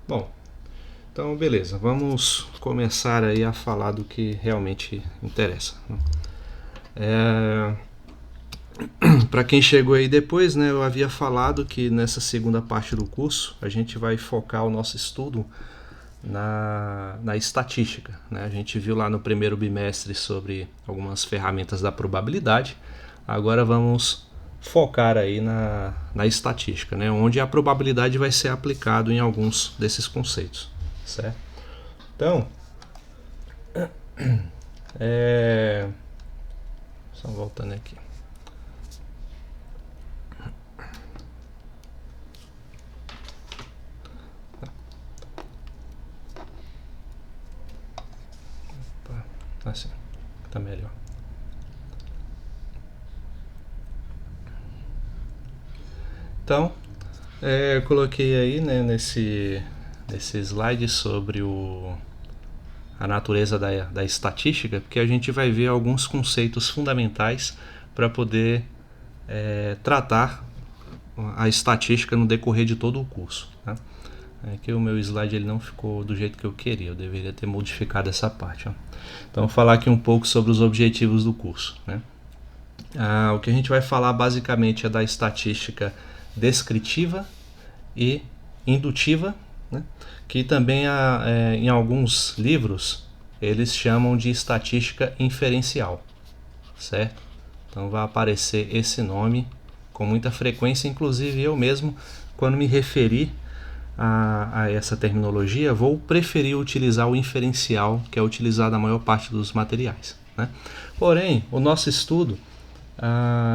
Bom, então beleza, vamos começar aí a falar do que realmente interessa. Para quem chegou aí depois, né, eu havia falado que nessa segunda parte do curso a gente vai focar o nosso estudo na estatística. Né? A gente viu lá no primeiro bimestre sobre algumas ferramentas da probabilidade. Agora vamos focar aí na estatística, né? Onde a probabilidade vai ser aplicado em alguns desses conceitos, certo? Então, só voltando aqui. Assim, tá melhor. Então, eu coloquei aí, né, nesse slide sobre a natureza da estatística, porque a gente vai ver alguns conceitos fundamentais para poder tratar a estatística no decorrer de todo o curso. Tá? Aqui o meu slide ele não ficou do jeito que eu queria, eu deveria ter modificado essa parte. Ó. Então, vou falar aqui um pouco sobre os objetivos do curso. Né? O que a gente vai falar basicamente é da estatística descritiva e indutiva, né? Que também em alguns livros eles chamam de estatística inferencial, certo? Então vai aparecer esse nome com muita frequência, inclusive eu mesmo, quando me referir a essa terminologia, vou preferir utilizar o inferencial, que é utilizado na maior parte dos materiais. Né? Porém, o nosso estudo,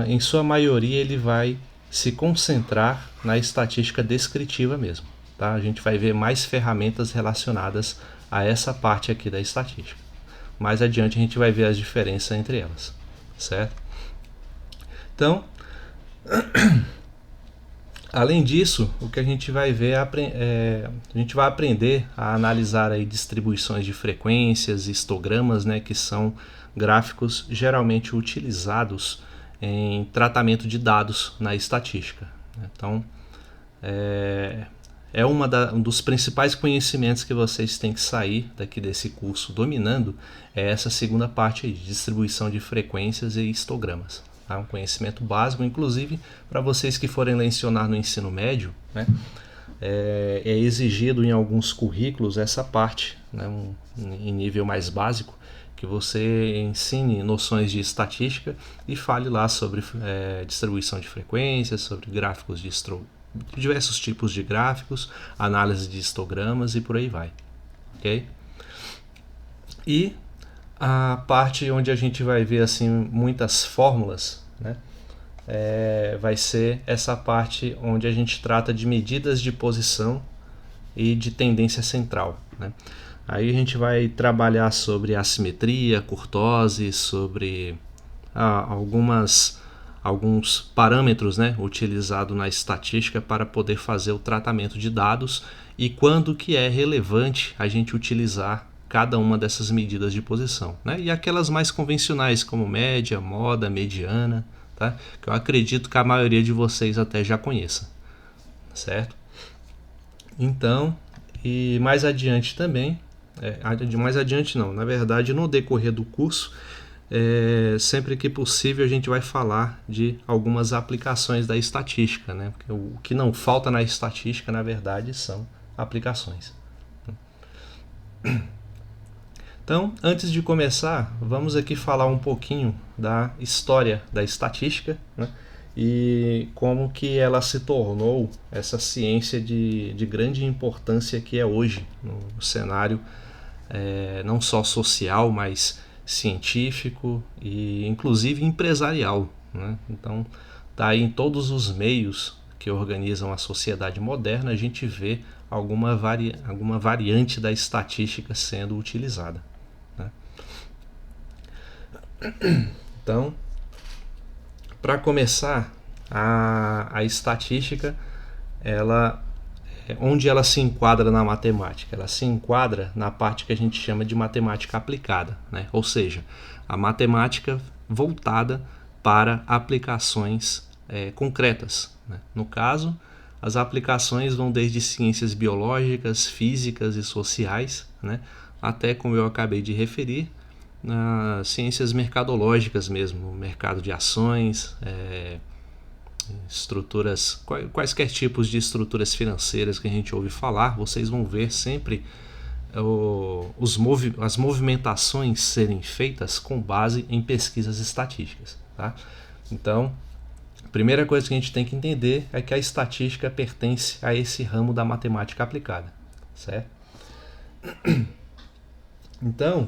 em sua maioria, ele vai se concentrar na estatística descritiva mesmo. Tá? A gente vai ver mais ferramentas relacionadas a essa parte aqui da estatística. Mais adiante a gente vai ver as diferenças entre elas, certo? Então, além disso, o que a gente vai ver a gente vai aprender a analisar aí distribuições de frequências, histogramas, né, que são gráficos geralmente utilizados em tratamento de dados na estatística. Então, é um dos principais conhecimentos que vocês têm que sair daqui desse curso dominando, é essa segunda parte aí, de distribuição de frequências e histogramas. Tá? Um conhecimento básico, inclusive para vocês que forem lecionar no ensino médio, né? É exigido em alguns currículos essa parte, né? Em nível mais básico, que você ensine noções de estatística e fale lá sobre distribuição de frequências, sobre gráficos de diversos tipos de gráficos, análise de histogramas e por aí vai. Ok? E a parte onde a gente vai ver assim muitas fórmulas, né? Vai ser essa parte onde a gente trata de medidas de posição e de tendência central. Né? Aí a gente vai trabalhar sobre assimetria, curtose, sobre alguns parâmetros, né, utilizados na estatística para poder fazer o tratamento de dados e quando que é relevante a gente utilizar cada uma dessas medidas de posição. Né? E aquelas mais convencionais como média, moda, mediana, tá? Que eu acredito que a maioria de vocês até já conheça, certo? Então, e mais adiante também, mais adiante não, na verdade no decorrer do curso, sempre que possível a gente vai falar de algumas aplicações da estatística, né? Porque o que não falta na estatística, na verdade, são aplicações. Então, antes de começar, vamos aqui falar um pouquinho da história da estatística, né? E como que ela se tornou essa ciência de grande importância que é hoje no cenário não só social, mas científico e inclusive empresarial. Né? Então, tá aí em todos os meios que organizam a sociedade moderna, a gente vê alguma variante da estatística sendo utilizada. Né? Então, para começar, a estatística, onde ela se enquadra na matemática? Ela se enquadra na parte que a gente chama de matemática aplicada, né? Ou seja, a matemática voltada para aplicações concretas. Né? No caso, as aplicações vão desde ciências biológicas, físicas e sociais, né, até, como eu acabei de referir, ciências mercadológicas mesmo, mercado de ações, estruturas, quaisquer tipos de estruturas financeiras que a gente ouve falar, vocês vão ver sempre as movimentações serem feitas com base em pesquisas estatísticas. Tá? Então, a primeira coisa que a gente tem que entender é que a estatística pertence a esse ramo da matemática aplicada. Certo? Então,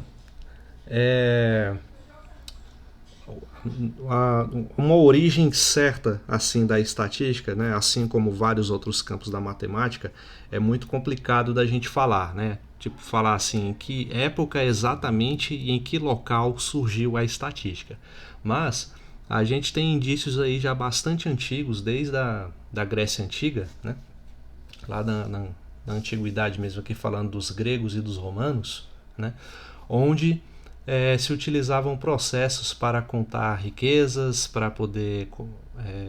uma origem certa assim da estatística, né, assim como vários outros campos da matemática, é muito complicado da gente falar, né? Tipo, falar assim, em que época exatamente e em que local surgiu a estatística. Mas a gente tem indícios aí já bastante antigos, desde da Grécia Antiga, né? Lá na antiguidade mesmo, aqui falando dos gregos e dos romanos, né? Onde se utilizavam processos para contar riquezas, para poder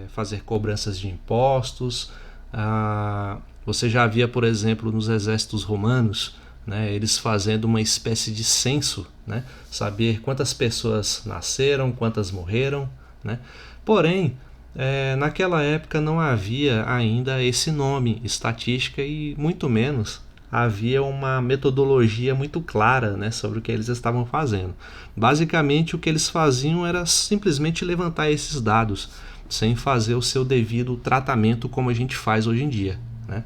fazer cobranças de impostos. Você já via, por exemplo, nos exércitos romanos, né, eles fazendo uma espécie de censo, né, saber quantas pessoas nasceram, quantas morreram. Né? Porém, naquela época não havia ainda esse nome, estatística, e muito menos havia uma metodologia muito clara, né, sobre o que eles estavam fazendo. Basicamente, o que eles faziam era simplesmente levantar esses dados, sem fazer o seu devido tratamento como a gente faz hoje em dia. Né?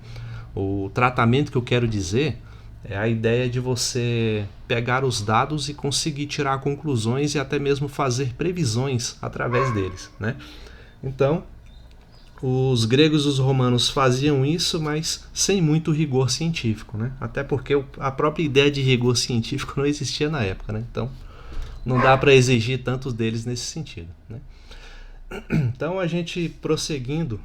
O tratamento que eu quero dizer é a ideia de você pegar os dados e conseguir tirar conclusões e até mesmo fazer previsões através deles. Né? Então, os gregos e os romanos faziam isso, mas sem muito rigor científico, né? Até porque a própria ideia de rigor científico não existia na época, né? Então não dá para exigir tantos deles nesse sentido. Né? Então a gente prosseguindo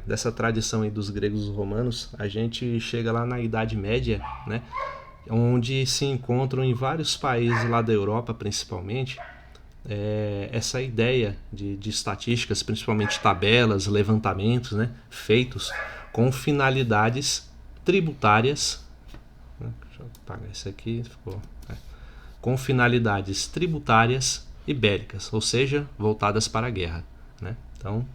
dessa tradição aí dos gregos e dos romanos, a gente chega lá na Idade Média, né? Onde se encontram em vários países lá da Europa, principalmente, essa ideia de estatísticas, principalmente tabelas, levantamentos, né, feitos com finalidades tributárias. Deixa eu apagar isso aqui. Com finalidades tributárias e bélicas, ou seja, voltadas para a guerra. Né? Então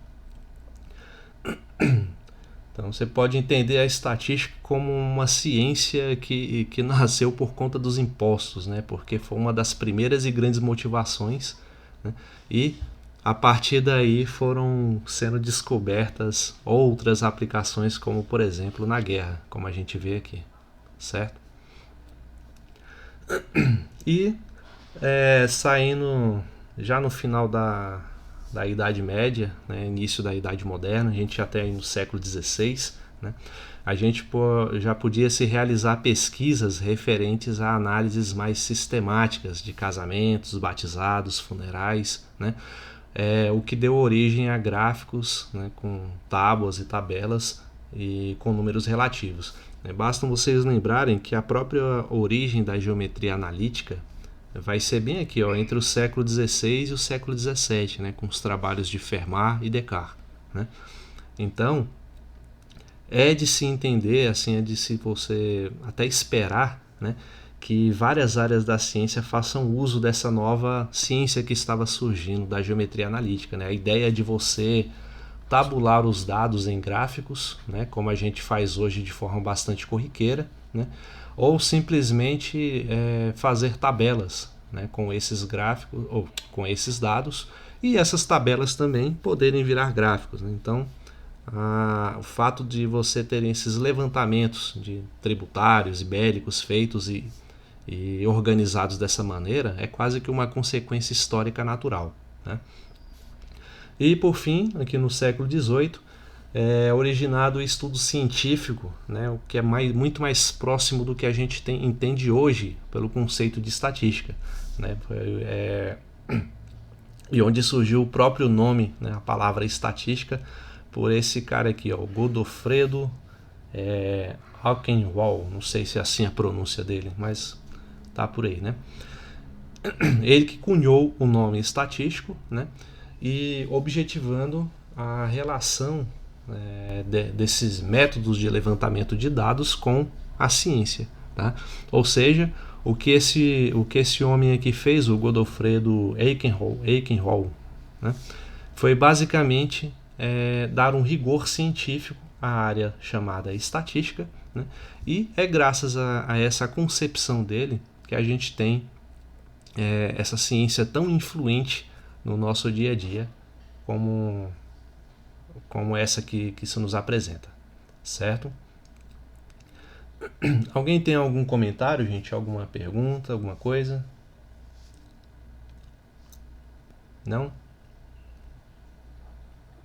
você pode entender a estatística como uma ciência que nasceu por conta dos impostos, né? Porque foi uma das primeiras e grandes motivações, né? E a partir daí foram sendo descobertas outras aplicações, como por exemplo na guerra, como a gente vê aqui, certo? E saindo já no final da Idade Média, né, início da Idade Moderna, a gente até no século XVI, né, a gente já podia se realizar pesquisas referentes a análises mais sistemáticas de casamentos, batizados, funerais, né, o que deu origem a gráficos, né, com tábuas e tabelas e com números relativos. Basta vocês lembrarem que a própria origem da geometria analítica vai ser bem aqui, ó, entre o século XVI e o século XVII, né, com os trabalhos de Fermat e Descartes. Né? Então, é de se entender, assim, é de se você até esperar, né, que várias áreas da ciência façam uso dessa nova ciência que estava surgindo, da geometria analítica. Né? A ideia de você tabular os dados em gráficos, né, como a gente faz hoje de forma bastante corriqueira, né, ou simplesmente fazer tabelas, né, com esses gráficos ou com esses dados, e essas tabelas também poderem virar gráficos. Né? Então, o fato de você ter esses levantamentos de tributários e bélicos feitos e organizados dessa maneira é quase que uma consequência histórica natural. Né? E por fim, aqui no século XVIII, é originado o estudo científico, né, o que é muito mais próximo do que a gente entende hoje pelo conceito de estatística. Né, e onde surgiu o próprio nome, né, a palavra estatística, por esse cara aqui, ó, Godofredo Auchenwald, não sei se é assim a pronúncia dele, mas tá por aí, né? Ele que cunhou o nome estatístico, né? E objetivando a relação desses métodos de levantamento de dados com a ciência, tá? Ou seja, o que esse homem aqui fez, o Godofredo Eikenhol, né, foi basicamente dar um rigor científico à área chamada estatística, né, e é graças a essa concepção dele que a gente tem essa ciência tão influente no nosso dia a dia como essa que se nos apresenta, certo? Alguém tem algum comentário, gente? Alguma pergunta, alguma coisa? Não?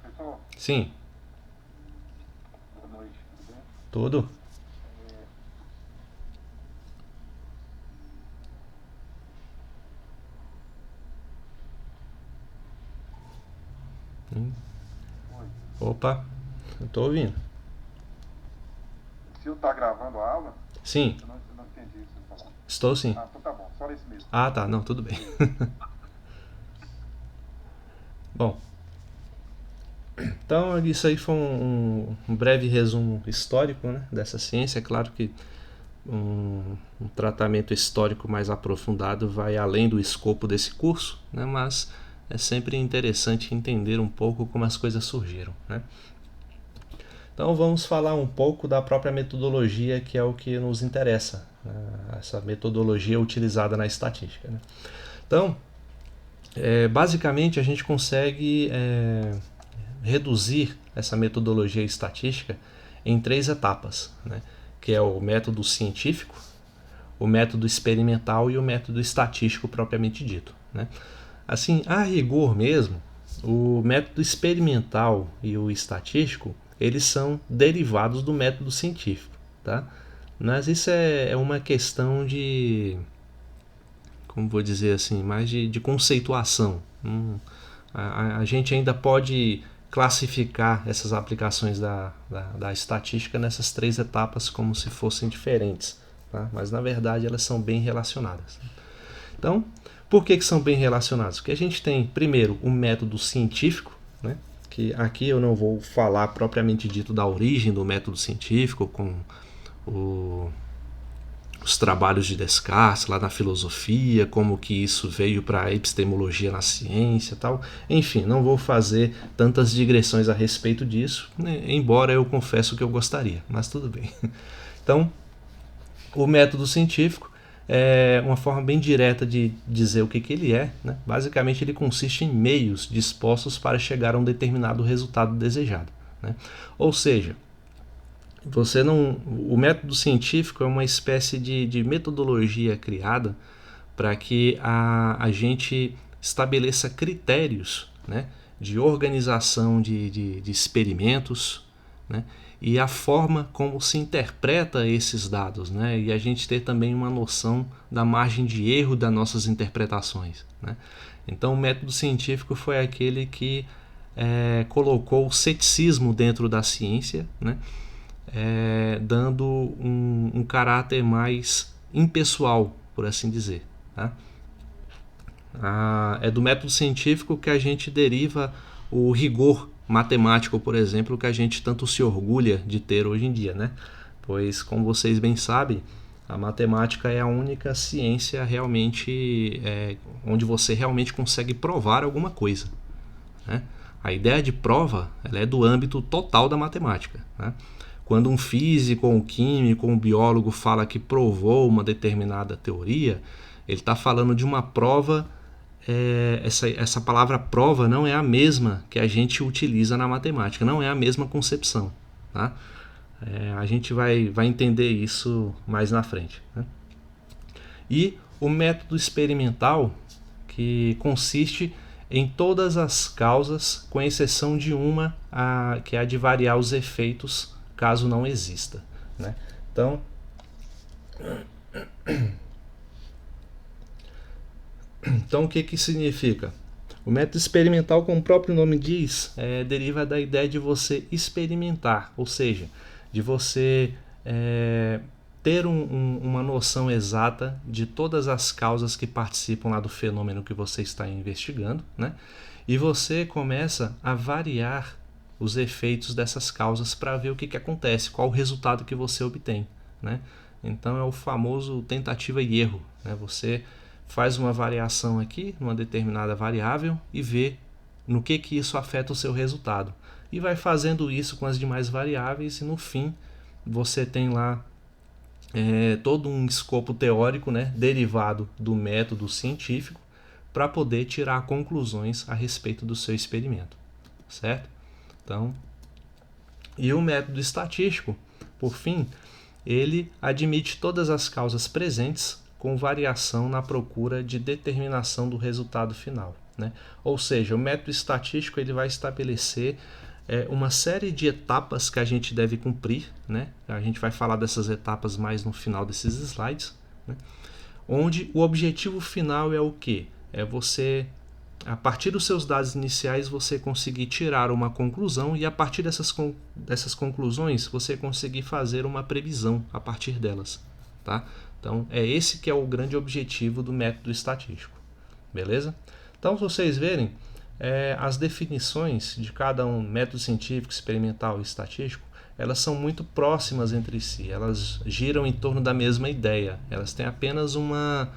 Professor, Sim, boa noite, tudo bem? tudo? Oi. Opa, eu tô ouvindo. O senhor está gravando a aula? Sim, Eu não entendi isso que você falou. estou sim. Ah, então tá bom, só isso mesmo. Ah, tá, não, tudo bem. Bom, então isso aí foi um breve resumo histórico, né, dessa ciência. É claro que um tratamento histórico mais aprofundado vai além do escopo desse curso, né, mas é sempre interessante entender um pouco como as coisas surgiram, né? Então vamos falar um pouco da própria metodologia, que é o que nos interessa, né, essa metodologia utilizada na estatística, né? Então, basicamente a gente consegue reduzir essa metodologia estatística em 3 etapas, né? Que é o método científico, o método experimental e o método estatístico propriamente dito, né? Assim, a rigor mesmo, o método experimental e o estatístico, eles são derivados do método científico, tá? Mas isso é uma questão de, como vou dizer assim, mais de conceituação. A gente ainda pode classificar essas aplicações da estatística nessas 3 etapas como se fossem diferentes, tá? Mas na verdade elas são bem relacionadas. Então, por que são bem relacionados? Porque a gente tem, primeiro, um método científico, né? Que aqui eu não vou falar propriamente dito da origem do método científico, com os trabalhos de Descartes lá na filosofia, como que isso veio para a epistemologia na ciência e tal. Enfim, não vou fazer tantas digressões a respeito disso, né? Embora eu confesso que eu gostaria, mas tudo bem. Então, o método científico é uma forma bem direta de dizer o que ele é, né? Basicamente, ele consiste em meios dispostos para chegar a um determinado resultado desejado, né? Ou seja, o método científico é uma espécie de metodologia criada para que a gente estabeleça critérios, né, de organização de experimentos, né, e a forma como se interpreta esses dados, né, e a gente ter também uma noção da margem de erro das nossas interpretações, né. Então o método científico foi aquele que colocou o ceticismo dentro da ciência, né, dando um caráter mais impessoal, por assim dizer, tá? É do método científico que a gente deriva o rigor matemático, por exemplo, que a gente tanto se orgulha de ter hoje em dia, né? Pois, como vocês bem sabem, a matemática é a única ciência realmente onde você realmente consegue provar alguma coisa, né? A ideia de prova ela é do âmbito total da matemática, né? Quando um físico, um químico, um biólogo fala que provou uma determinada teoria, ele está falando de uma prova. Essa palavra prova não é a mesma que a gente utiliza na matemática, não é a mesma concepção, tá? A gente vai entender isso mais na frente, né? E o método experimental, que consiste em todas as causas, com exceção de uma, que é a de variar os efeitos caso não exista, né? Então o que significa? O método experimental, como o próprio nome diz, deriva da ideia de você experimentar, ou seja, de você ter uma noção exata de todas as causas que participam lá do fenômeno que você está investigando, né? E você começa a variar os efeitos dessas causas para ver o que acontece, qual o resultado que você obtém, né? Então é o famoso tentativa e erro, né? Você faz uma variação aqui, numa determinada variável, e vê no que isso afeta o seu resultado. E vai fazendo isso com as demais variáveis e no fim você tem lá todo um escopo teórico, né, derivado do método científico para poder tirar conclusões a respeito do seu experimento, certo? Então, e o método estatístico, por fim, ele admite todas as causas presentes com variação na procura de determinação do resultado final, né? Ou seja, o método estatístico ele vai estabelecer uma série de etapas que a gente deve cumprir, né? A gente vai falar dessas etapas mais no final desses slides, né? Onde o objetivo final é o quê? É você, a partir dos seus dados iniciais, você conseguir tirar uma conclusão e a partir dessas conclusões você conseguir fazer uma previsão a partir delas, tá? Então é esse que é o grande objetivo do método estatístico, beleza? Então, se vocês verem, as definições de cada um, método científico, experimental e estatístico, elas são muito próximas entre si, elas giram em torno da mesma ideia, elas têm apenas uma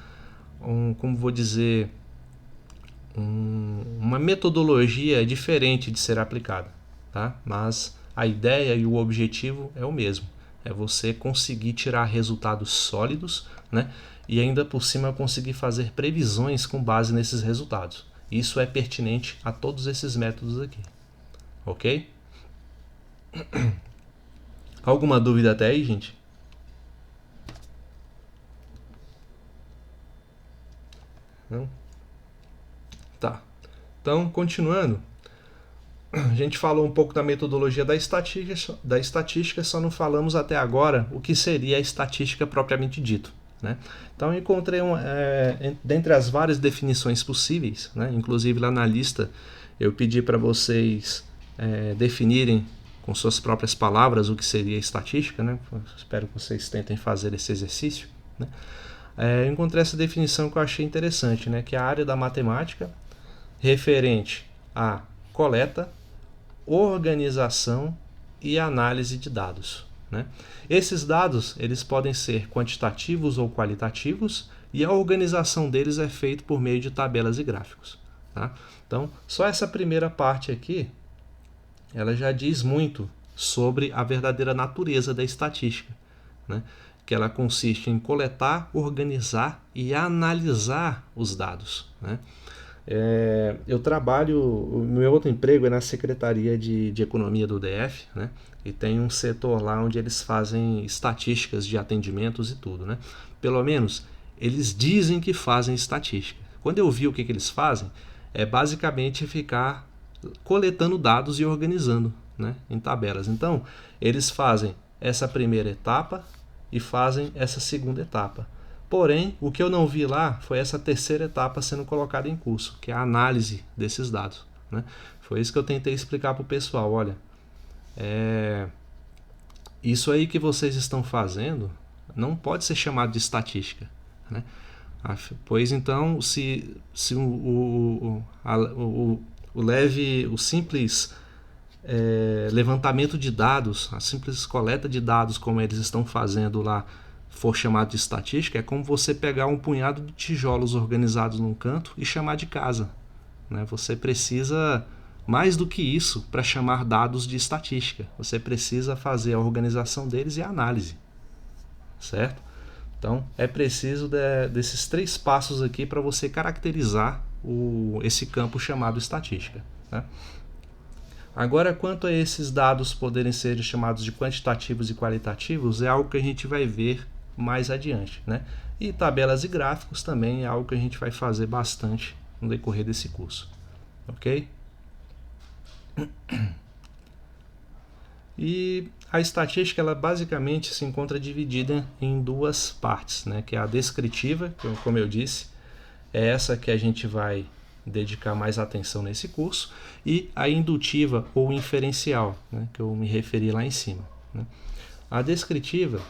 metodologia diferente de ser aplicada, tá? Mas a ideia e o objetivo é o mesmo, é você conseguir tirar resultados sólidos, né? E ainda por cima conseguir fazer previsões com base nesses resultados. Isso é pertinente a todos esses métodos aqui, ok? Alguma dúvida até aí, gente? Não? Tá. Então, continuando, a gente falou um pouco da metodologia da estatística, só não falamos até agora o que seria a estatística propriamente dito, né? Então, eu encontrei dentre as várias definições possíveis, né? Inclusive lá na lista eu pedi para vocês definirem com suas próprias palavras o que seria estatística, né? Espero que vocês tentem fazer esse exercício, né? Eu encontrei essa definição que eu achei interessante, né? Que é a área da matemática referente à coleta, organização e análise de dados, né? Esses dados eles podem ser quantitativos ou qualitativos e a organização deles é feita por meio de tabelas e gráficos, tá? Então, só essa primeira parte aqui, ela já diz muito sobre a verdadeira natureza da estatística, né? Que ela consiste em coletar, organizar e analisar os dados, né? Eu trabalho, o meu outro emprego é na Secretaria de Economia do DF, né? E tem um setor lá onde eles fazem estatísticas de atendimentos e tudo, né? Pelo menos eles dizem que fazem estatística. Quando eu vi o que eles fazem, é basicamente ficar coletando dados e organizando, né, em tabelas. Então, eles fazem essa primeira etapa e fazem essa segunda etapa. Porém, o que eu não vi lá foi essa terceira etapa sendo colocada em curso, que é a análise desses dados, né? Foi isso que eu tentei explicar para o pessoal. Olha, isso aí que vocês estão fazendo não pode ser chamado de estatística, né? Pois então, se o simples levantamento de dados, a simples coleta de dados como eles estão fazendo lá, for chamado de estatística, é como você pegar um punhado de tijolos organizados num canto e chamar de casa, né? Você precisa mais do que isso para chamar dados de estatística. Você precisa fazer a organização deles e a análise, certo? Então, é preciso desses 3 passos aqui para você caracterizar esse campo chamado estatística, tá? Agora, quanto a esses dados poderem ser chamados de quantitativos e qualitativos, é algo que a gente vai ver mais adiante, né? E tabelas e gráficos também é algo que a gente vai fazer bastante no decorrer desse curso, ok? E a estatística, ela basicamente se encontra dividida em 2 partes, né? Que é a descritiva, que, como eu disse, é essa que a gente vai dedicar mais atenção nesse curso, e a indutiva ou inferencial, né? Que eu me referi lá em cima, né? A descritiva,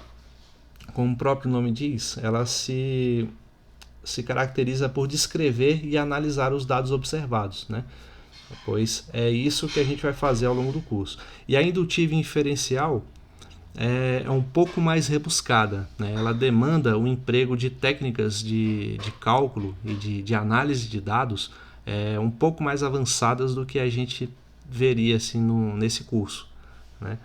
como o próprio nome diz, ela se caracteriza por descrever e analisar os dados observados, né? pois é isso que a gente vai fazer ao longo do curso. E a indutiva inferencial é um pouco mais rebuscada, né? Ela demanda o emprego de técnicas de cálculo e de análise de dados um pouco mais avançadas do que a gente veria assim, nesse curso, né?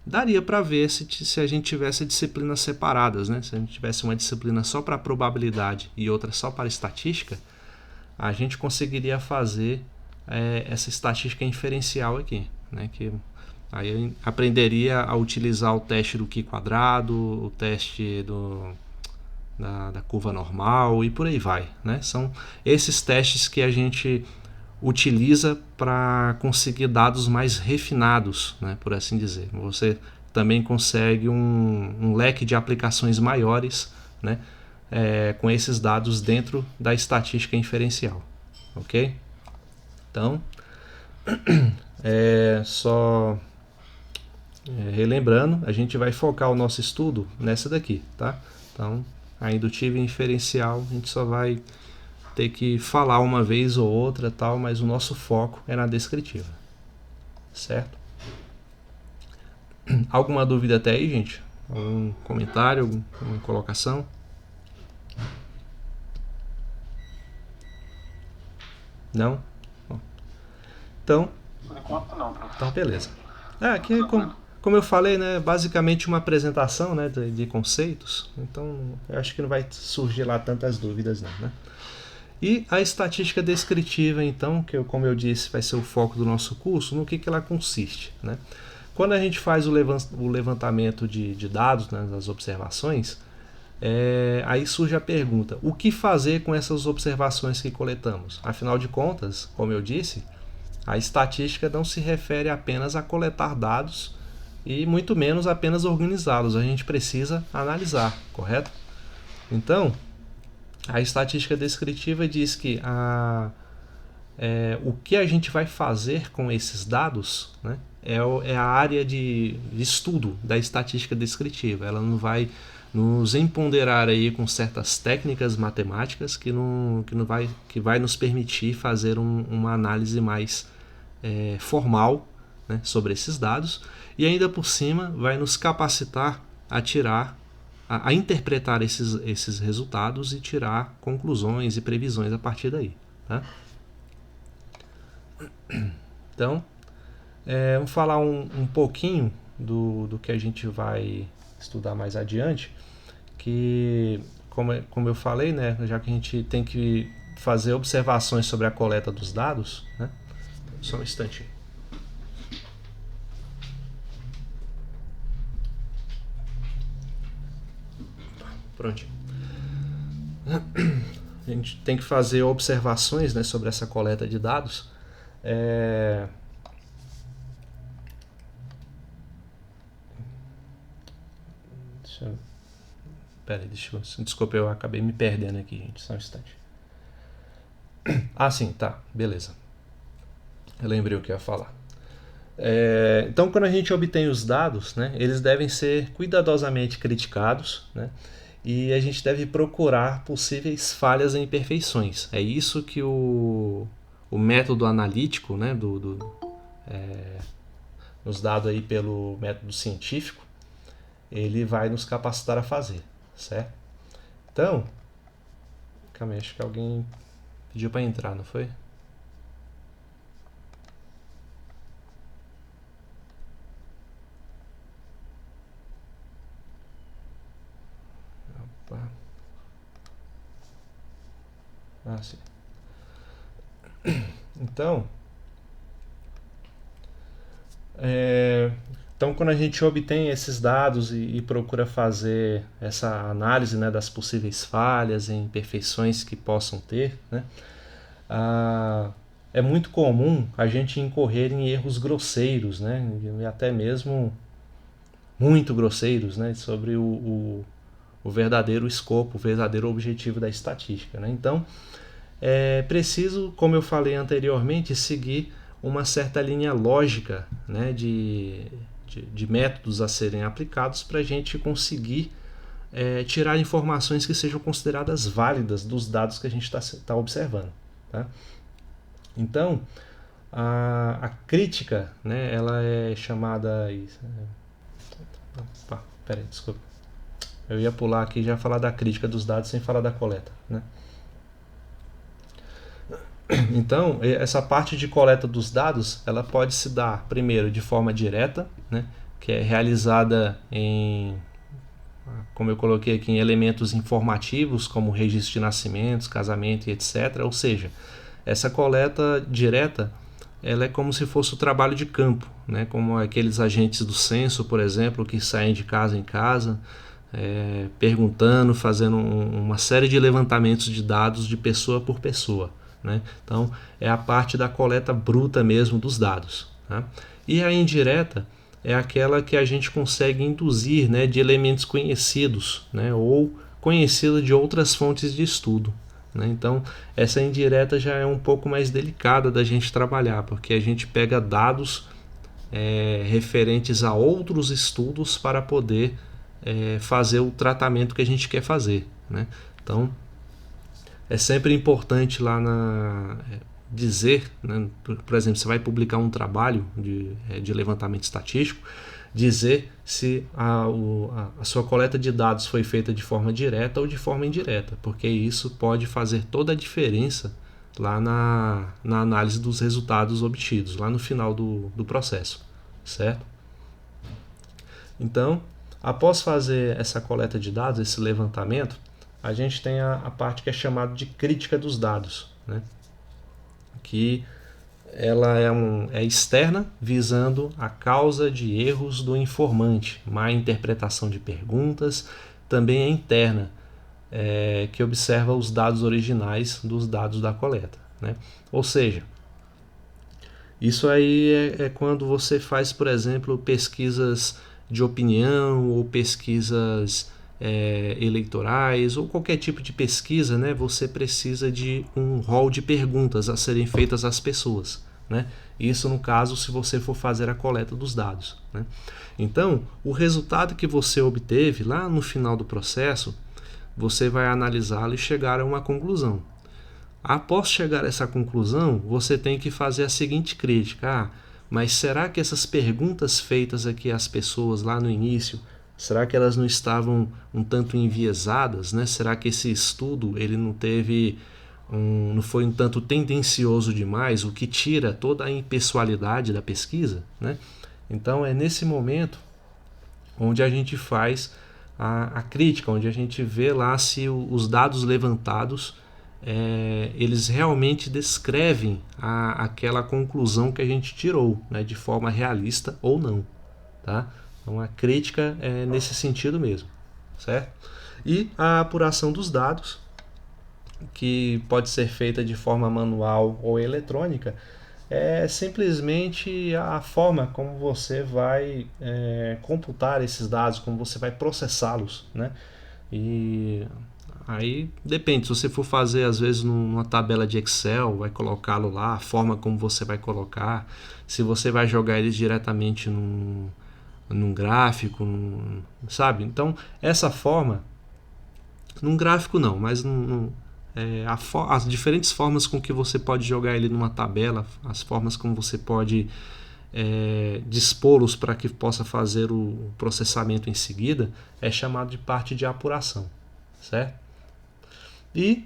Daria para ver se a gente tivesse disciplinas separadas, né? Se a gente tivesse uma disciplina só para probabilidade e outra só para estatística, a gente conseguiria fazer essa estatística inferencial aqui, né? Que aí aprenderia a utilizar o teste do Q², o teste da curva normal e por aí vai, né? São esses testes que a gente utiliza para conseguir dados mais refinados, né, por assim dizer. Você também consegue um leque de aplicações maiores, né, com esses dados dentro da estatística inferencial, ok? Então, só relembrando, a gente vai focar o nosso estudo nessa daqui, tá? Então, a indutiva inferencial a gente só vai ter que falar uma vez ou outra, tal, mas o nosso foco é na descritiva, certo? Alguma dúvida até aí, gente? Algum comentário, alguma colocação? Não? Bom, então, Por enquanto não, professor. então beleza. Aqui como eu falei, né, basicamente uma apresentação, né, de conceitos, então eu acho que não vai surgir lá tantas dúvidas não, né? E a estatística descritiva, então, que como eu disse, vai ser o foco do nosso curso, no que ela consiste, né? Quando a gente faz o levantamento de dados, né, das observações, aí surge a pergunta, o que fazer com essas observações que coletamos? Afinal de contas, como eu disse, a estatística não se refere apenas a coletar dados e muito menos apenas organizá-los, a gente precisa analisar, correto? Então, a estatística descritiva diz que o que a gente vai fazer com esses dados, né, é a área de estudo da estatística descritiva. Ela não vai nos empoderar aí com certas técnicas matemáticas que vai nos permitir fazer uma análise mais formal, né, sobre esses dados, e ainda por cima vai nos capacitar a interpretar esses resultados e tirar conclusões e previsões a partir daí, tá? Então, vamos falar um pouquinho do que a gente vai estudar mais adiante, que, como eu falei, né, já que a gente tem que fazer observações sobre a coleta dos dados, né? Só um instantinho. Prontinho. A gente tem que fazer observações, né, sobre essa coleta de dados. Desculpa, eu acabei me perdendo aqui, gente. Só um instante. Sim, tá, beleza. Eu lembrei o que eu ia falar. Então, quando a gente obtém os dados, né, eles devem ser cuidadosamente criticados, né, e a gente deve procurar possíveis falhas e imperfeições. É isso que o método analítico, né, nos dado aí pelo método científico, ele vai nos capacitar a fazer, certo? Então, calma aí, acho que alguém pediu para entrar, não foi? Sim. Então, quando a gente obtém esses dados e procura fazer essa análise, né, das possíveis falhas e imperfeições que possam ter, né, é muito comum a gente incorrer em erros grosseiros, né, e até mesmo muito grosseiros, né, sobre o verdadeiro escopo, o verdadeiro objetivo da estatística, né? Então, é preciso, como eu falei anteriormente, seguir uma certa linha lógica, né, de métodos a serem aplicados para a gente conseguir tirar informações que sejam consideradas válidas dos dados que a gente está observando, tá? Então, A crítica, né, ela é chamada... Opa, peraí, desculpa. Eu ia pular aqui e já falar da crítica dos dados sem falar da coleta, né? Então, essa parte de coleta dos dados, ela pode se dar primeiro de forma direta, né, que é realizada em, como eu coloquei aqui, em elementos informativos, como registro de nascimentos, casamento e etc. Ou seja, essa coleta direta, ela é como se fosse o trabalho de campo, né, como aqueles agentes do censo, por exemplo, que saem de casa em casa, perguntando, fazendo uma série de levantamentos de dados de pessoa por pessoa. Né? Então, é a parte da coleta bruta mesmo dos dados. Tá? E a indireta é aquela que a gente consegue induzir, né, de elementos conhecidos, né, ou conhecidos de outras fontes de estudo. Né? Então, essa indireta já é um pouco mais delicada da gente trabalhar, porque a gente pega dados referentes a outros estudos para poder fazer o tratamento que a gente quer fazer. Né? Então, é sempre importante lá dizer, né, por exemplo, você vai publicar um trabalho de levantamento estatístico, dizer se a sua coleta de dados foi feita de forma direta ou de forma indireta, porque isso pode fazer toda a diferença lá na análise dos resultados obtidos, lá no final do processo, certo? Então, após fazer essa coleta de dados, esse levantamento, a gente tem a parte que é chamada de crítica dos dados, né? Que ela é externa, visando a causa de erros do informante, má interpretação de perguntas. Também é interna, que observa os dados originais dos dados da coleta. Né? Ou seja, isso aí é quando você faz, por exemplo, pesquisas de opinião ou pesquisas eleitorais ou qualquer tipo de pesquisa, né, você precisa de um rol de perguntas a serem feitas às pessoas. Né? Isso no caso se você for fazer a coleta dos dados. Né? Então, o resultado que você obteve lá no final do processo, você vai analisá-lo e chegar a uma conclusão. Após chegar a essa conclusão, você tem que fazer a seguinte crítica. Mas será que essas perguntas feitas aqui às pessoas lá no início, será que elas não estavam um tanto enviesadas? Né? Será que esse estudo ele não foi um tanto tendencioso demais, o que tira toda a impessoalidade da pesquisa? Né? Então é nesse momento onde a gente faz a crítica, onde a gente vê lá se os dados levantados eles realmente descrevem aquela conclusão que a gente tirou, né, de forma realista ou não. Tá? Então a crítica é nesse sentido mesmo. Certo? E a apuração dos dados, que pode ser feita de forma manual ou eletrônica, é simplesmente a forma como você vai computar esses dados, como você vai processá-los. Né? E aí depende, se você for fazer às vezes numa tabela de Excel, vai colocá-lo lá, a forma como você vai colocar, se você vai jogar eles diretamente num gráfico, sabe? Então, essa forma, num gráfico não, mas as diferentes formas com que você pode jogar ele numa tabela, as formas como você pode dispô-los para que possa fazer o processamento em seguida, é chamado de parte de apuração, certo? E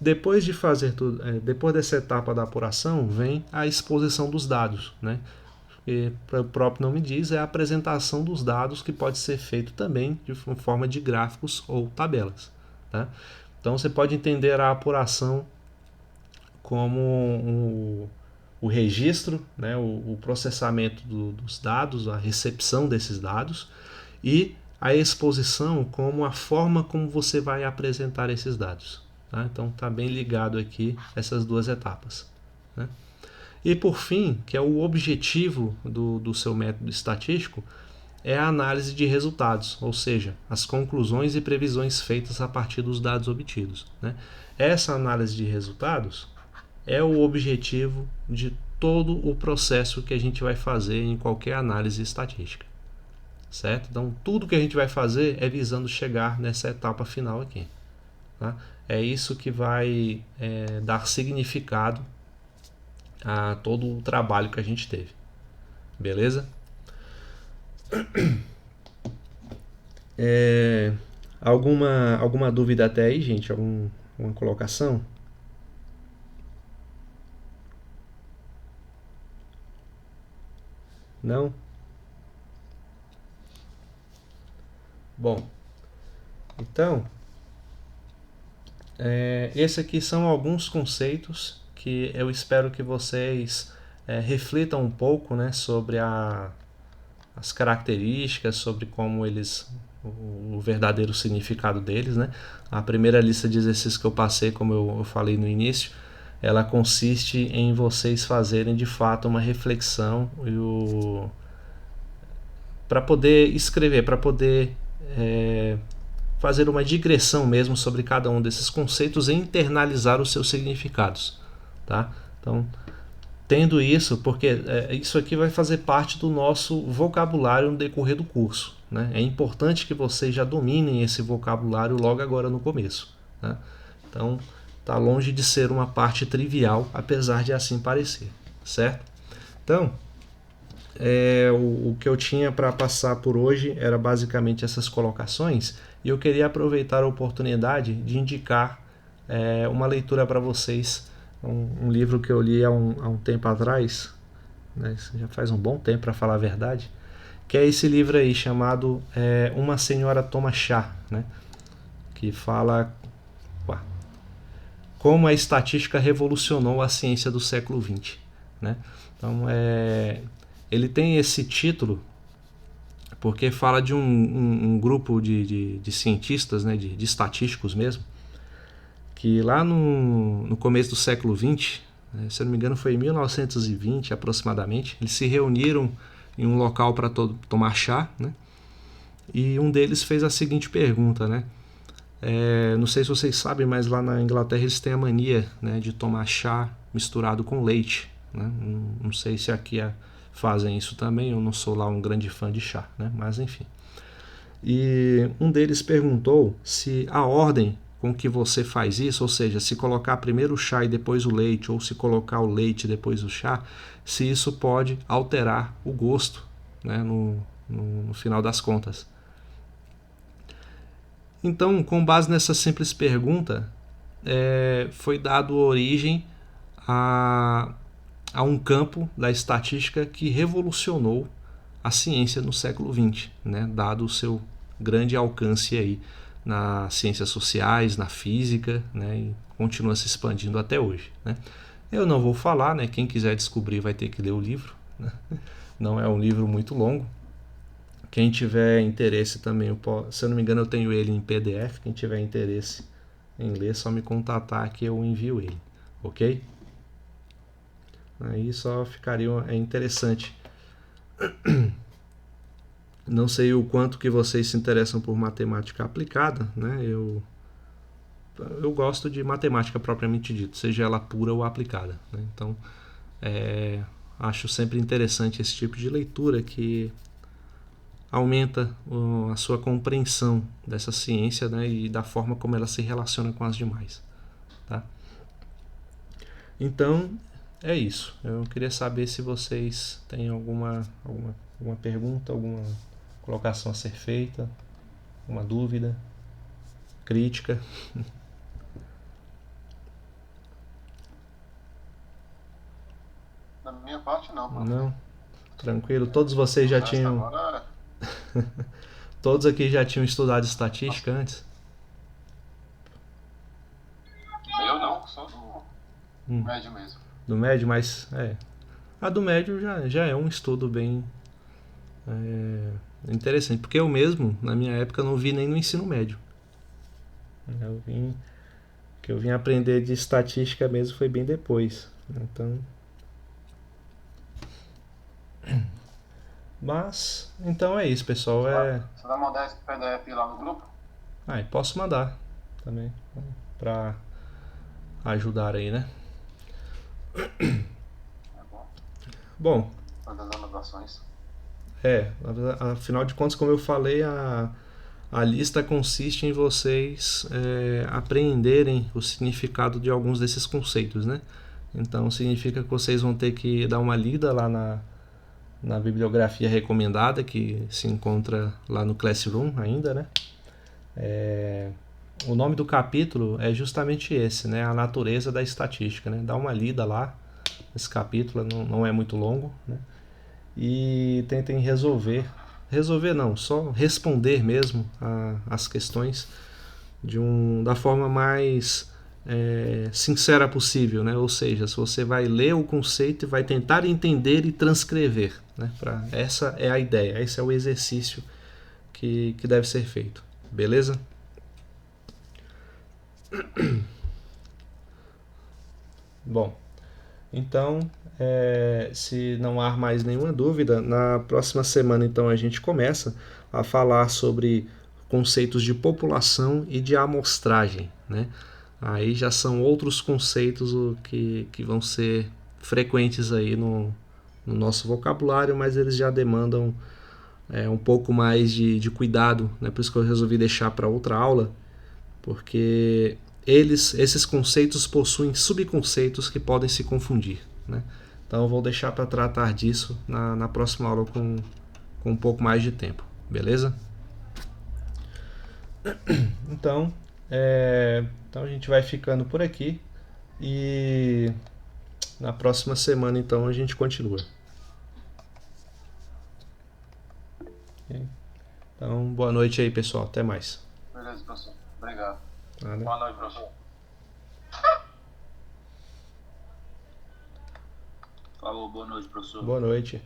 depois de fazer tudo, depois dessa etapa da apuração, vem a exposição dos dados, né? E o próprio nome diz, é a apresentação dos dados, que pode ser feito também de forma de gráficos ou tabelas. Tá? Então você pode entender a apuração como o registro, né? o processamento dos dados, a recepção desses dados, e a exposição como a forma como você vai apresentar esses dados. Tá? Então está bem ligado aqui essas duas etapas. Né? E por fim, que é o objetivo do seu método estatístico, é a análise de resultados, ou seja, as conclusões e previsões feitas a partir dos dados obtidos. Né? Essa análise de resultados é o objetivo de todo o processo que a gente vai fazer em qualquer análise estatística. Certo? Então, tudo que a gente vai fazer é visando chegar nessa etapa final aqui. Tá? É isso que vai dar significado a todo o trabalho que a gente teve. Beleza? Alguma dúvida até aí, gente? Alguma colocação? Não? Bom, então, esses aqui são alguns conceitos que eu espero que vocês reflitam um pouco, né, sobre as características, sobre como eles, o verdadeiro significado deles, né? A primeira lista de exercícios que eu passei, como eu falei no início, ela consiste em vocês fazerem de fato uma reflexão para poder escrever, para poder fazer uma digressão mesmo sobre cada um desses conceitos e internalizar os seus significados, tá? Então, tendo isso, porque isso aqui vai fazer parte do nosso vocabulário no decorrer do curso, né? É importante que vocês já dominem esse vocabulário logo agora no começo, né? Então, está longe de ser uma parte trivial, apesar de assim parecer, certo? Então, o que eu tinha para passar por hoje era basicamente essas colocações, e eu queria aproveitar a oportunidade de indicar uma leitura para vocês, um livro que eu li há um tempo atrás, né, já faz um bom tempo para falar a verdade, que é esse livro aí chamado Uma Senhora Toma Chá, né, que fala como a estatística revolucionou a ciência do século XX, né? Então, ele tem esse título porque fala de um grupo de cientistas, né, de estatísticos mesmo, que lá no começo do século XX, né, se eu não me engano foi em 1920 aproximadamente, eles se reuniram em um local para tomar chá, né? E um deles fez a seguinte pergunta, né? Não sei se vocês sabem, mas lá na Inglaterra eles têm a mania, né, de tomar chá misturado com leite, né? Não sei se aqui fazem isso também, eu não sou lá um grande fã de chá, né? Mas enfim. E um deles perguntou se a ordem com que você faz isso, ou seja, se colocar primeiro o chá e depois o leite, ou se colocar o leite e depois o chá, se isso pode alterar o gosto, né, no final das contas. Então, com base nessa simples pergunta, foi dado origem a um campo da estatística que revolucionou a ciência no século XX, né, dado o seu grande alcance aí nas ciências sociais, na física, né, e continua se expandindo até hoje, né. Eu não vou falar, né, quem quiser descobrir vai ter que ler o livro, né? Não é um livro muito longo. Quem tiver interesse também, se eu não me engano eu tenho ele em PDF, quem tiver interesse em ler, só me contatar que eu envio ele, ok? Aí só ficaria interessante. Não sei o quanto que vocês se interessam por matemática aplicada, né? Eu gosto de matemática propriamente dita, seja ela pura ou aplicada, né? Então, acho sempre interessante esse tipo de leitura que aumenta a sua compreensão dessa ciência, né, e da forma como ela se relaciona com as demais, tá? Então, é isso. Eu queria saber se vocês têm alguma pergunta, alguma colocação a ser feita, alguma dúvida, crítica. Da minha parte, não, mano. Não? Tranquilo? Todos vocês já tinham... Agora... Todos aqui já tinham estudado estatística antes? Eu não, sou do médio mesmo. Do médio, mas a do médio já é um estudo bem interessante, porque eu mesmo, na minha época, não vi nem no ensino médio. O que eu vim aprender de estatística mesmo foi bem depois. Então... Mas, então é isso, pessoal. Você vai mandar esse PDF lá no grupo? E posso mandar também, pra ajudar aí, né? Bom. Fazer as anotações. Afinal de contas, como eu falei, a lista consiste em vocês apreenderem o significado de alguns desses conceitos, né? Então significa que vocês vão ter que dar uma lida lá na bibliografia recomendada que se encontra lá no Classroom ainda, né? O nome do capítulo é justamente esse, né? A natureza da estatística, né? Dá uma lida lá, esse capítulo não é muito longo, né? E tentem resolver não, só responder mesmo as questões da forma mais sincera possível, né? Ou seja, se você vai ler o conceito e vai tentar entender e transcrever, né? Essa é a ideia, esse é o exercício que deve ser feito, beleza? Bom, então, se não há mais nenhuma dúvida, na próxima semana então a gente começa a falar sobre conceitos de população e de amostragem, né? Aí já são outros conceitos que vão ser frequentes aí no nosso vocabulário, mas eles já demandam um pouco mais de cuidado, né? Por isso que eu resolvi deixar para outra aula, porque esses conceitos possuem subconceitos que podem se confundir, né? Então eu vou deixar para tratar disso na próxima aula com um pouco mais de tempo, beleza? Então, então a gente vai ficando por aqui e na próxima semana então a gente continua. Então, boa noite aí, pessoal. Até mais. Beleza, professor. Obrigado. Nada. Boa noite, professor. Falou, boa noite, professor. Boa noite.